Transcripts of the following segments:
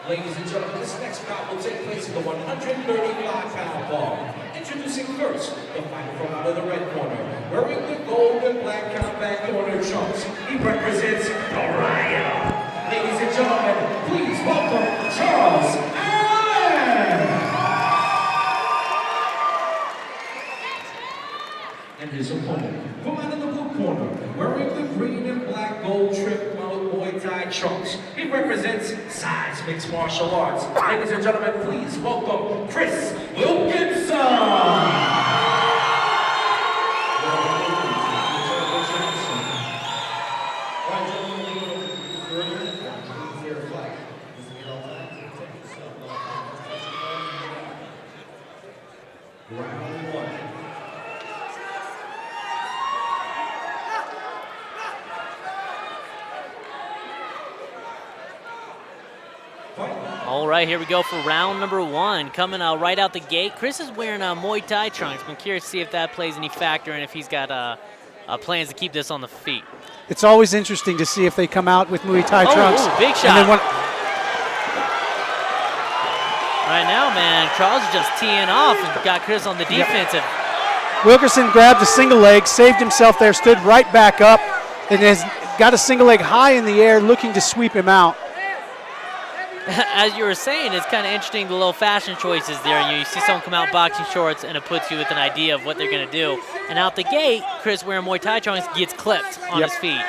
Ladies and gentlemen, this next bout will take place in the 135-pound ball. Introducing first, the fighter from out of the red corner, wearing the gold and black combat corner trunks. He represents Auditorium. Ladies and gentlemen, please welcome Charles Allen. And his opponent, from out of the blue corner, wearing the green and black gold trip mounted Muay Thai trunks. He represents Size Mixed Martial Arts. Ladies and gentlemen, please welcome Chris Wilkinson. Round one. All right, here we go for round number one. Coming out right out the gate, Chris is wearing Muay Thai trunks. I'm curious to see if that plays any factor and if he's got plans to keep this on the feet. It's always interesting to see if they come out with Muay Thai trunks. Ooh, big shot. Right now, man, Charles is just teeing off and got Chris on the defensive. Yep. Wilkinson grabbed a single leg, saved himself there, stood right back up, and has got a single leg high in the air looking to sweep him out. As you were saying, it's kind of interesting the little fashion choices there. You see someone come out in boxing shorts and it puts you with an idea of what they're going to do. And out the gate, Chris wearing Muay Thai trunks gets clipped on his feet.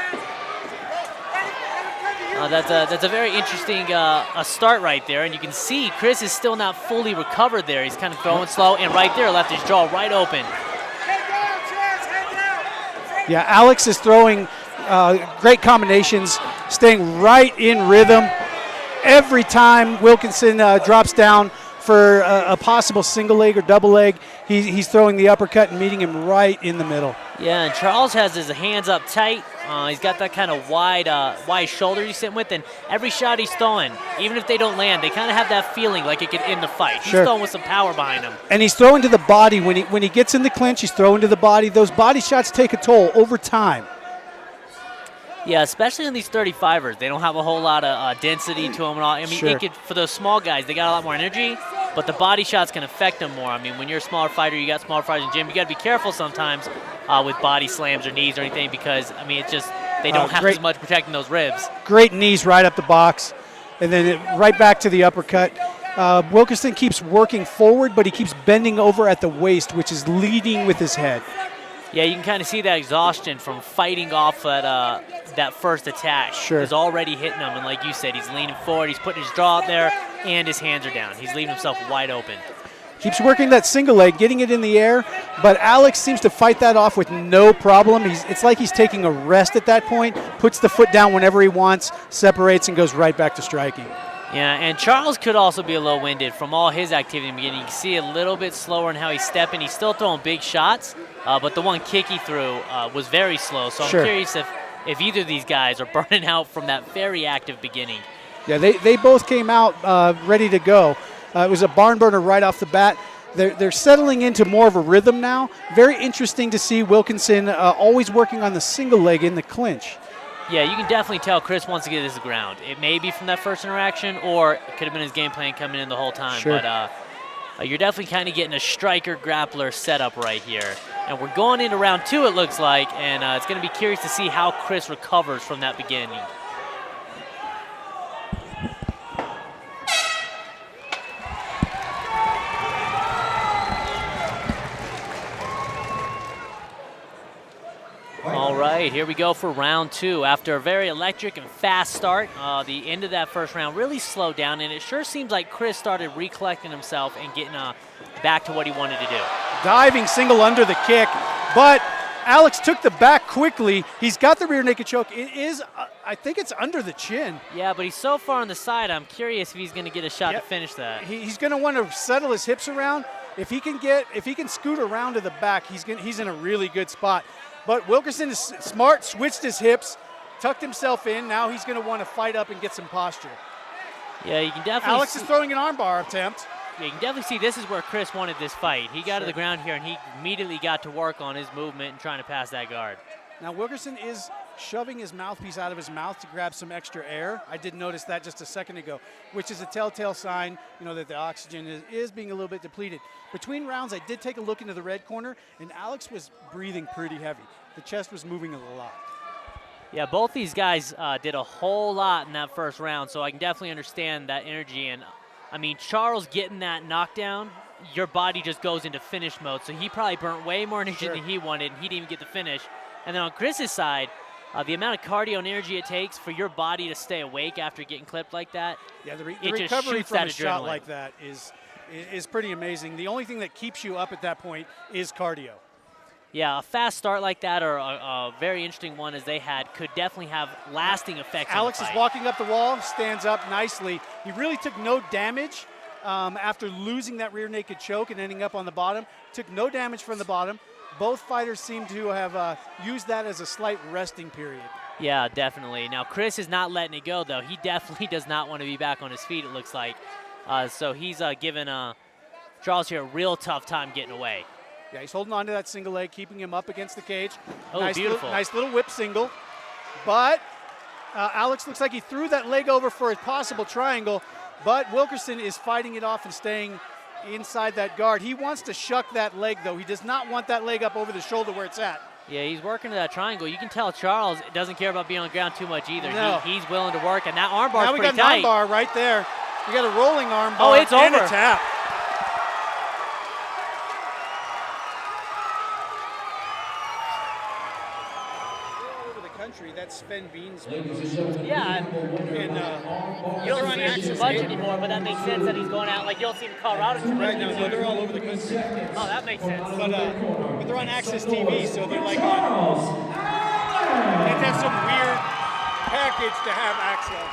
That's a very interesting start right there. And you can see Chris is still not fully recovered there. He's kind of throwing slow, and right there left his jaw right open. Yeah, Alex is throwing great combinations, staying right in rhythm. Every time Wilkinson drops down for a possible single leg or double leg, he's throwing the uppercut and meeting him right in the middle. Yeah, and Charles has his hands up tight. He's got that kind of wide shoulder he's sitting with, and every shot he's throwing, even if they don't land, they kind of have that feeling like it could end the fight. He's throwing with some power behind him. And he's throwing to the body. When he gets in the clinch, he's throwing to the body. Those body shots take a toll over time. Yeah, especially in these 35ers. They don't have a whole lot of density to them at all. I mean, for those small guys, they got a lot more energy, but the body shots can affect them more. I mean, when you're a smaller fighter, you got smaller fighters in the gym, you got to be careful sometimes with body slams or knees or anything because, I mean, it's just they don't have as much protecting those ribs. Great knees right up the box, and then right back to the uppercut. Wilkinson keeps working forward, but he keeps bending over at the waist, which is leading with his head. Yeah, you can kind of see that exhaustion from fighting off that first attack. Is already hitting him, and like you said, he's leaning forward, he's putting his jaw out there, and his hands are down. He's leaving himself wide open. Keeps working that single leg, getting it in the air, but Alex seems to fight that off with no problem. It's like he's taking a rest at that point, puts the foot down whenever he wants, separates, and goes right back to striking. Yeah, and Charles could also be a little winded from all his activity in the beginning. You can see a little bit slower in how he's stepping. He's still throwing big shots, but the one kick he threw was very slow. So I'm curious if either of these guys are burning out from that very active beginning. Yeah, they both came out ready to go. It was a barn burner right off the bat. They're settling into more of a rhythm now. Very interesting to see Wilkinson always working on the single leg in the clinch. Yeah, you can definitely tell Chris wants to get this ground. It may be from that first interaction, or it could have been his game plan coming in the whole time. But you're definitely kind of getting a striker-grappler setup right here. And we're going into round two, it looks like, and it's going to be curious to see how Chris recovers from that beginning. All right, here we go for round two. After a very electric and fast start, the end of that first round really slowed down, and it sure seems like Chris started recollecting himself and getting back to what he wanted to do. Diving single under the kick, but Alex took the back quickly. He's got the rear naked choke. It is, I think it's under the chin. Yeah, but he's so far on the side, I'm curious if he's going to get a shot to finish that. He's going to want to settle his hips around. If he can scoot around to the back, he's in a really good spot. But Wilkinson is smart, switched his hips, tucked himself in. Now he's going to want to fight up and get some posture. Yeah, you can definitely Alex is throwing an armbar attempt. Yeah, you can definitely see this is where Chris wanted this fight. He got to the ground here, and he immediately got to work on his movement and trying to pass that guard. Now Wilkinson is shoving his mouthpiece out of his mouth to grab some extra air. I did notice that just a second ago, which is a telltale sign, that the oxygen is being a little bit depleted. Between rounds, I did take a look into the red corner, and Alex was breathing pretty heavy. The chest was moving a lot. Yeah, both these guys did a whole lot in that first round, so I can definitely understand that energy. And, I mean, Charles getting that knockdown, your body just goes into finish mode, so he probably burnt way more energy than he wanted, and he didn't even get the finish. And then on Chris's side, the amount of cardio and energy it takes for your body to stay awake after getting clipped like that, yeah, the it recovery just shoots from that a shot adrenaline. like that is pretty amazing. The only thing that keeps you up at that point is cardio. Yeah, a fast start like that, or a very interesting one as they had, could definitely have lasting effects. Alex on the is fight. walking up the wall, stands up nicely. He really took no damage after losing that rear naked choke and ending up on the bottom. Took no damage from the bottom. Both fighters seem to have used that as a slight resting period. Yeah, definitely. Now, Chris is not letting it go, though. He definitely does not want to be back on his feet, it looks like. So he's giving Charles here a real tough time getting away. Yeah, he's holding on to that single leg, keeping him up against the cage. Oh, nice beautiful. Nice little whip single. But Alex looks like he threw that leg over for a possible triangle, but Wilkinson is fighting it off and staying inside that guard. He wants to shuck that leg, though. He does not want that leg up over the shoulder where it's at. Yeah, he's working to that triangle. You can tell Charles doesn't care about being on the ground too much either. No. He's willing to work, and that armbar's now we pretty got tight. an armbar right there. We got a rolling armbar Oh, it's and over. a tap. That's Sven Bean's. Yeah, you don't run Access much anymore, but that makes sense that he's going out. Like, you don't see him in Colorado too much. Right now, no, they're all over the country. Oh, that makes sense. But they're on Access TV, so they're like on. That's some weird package to have access.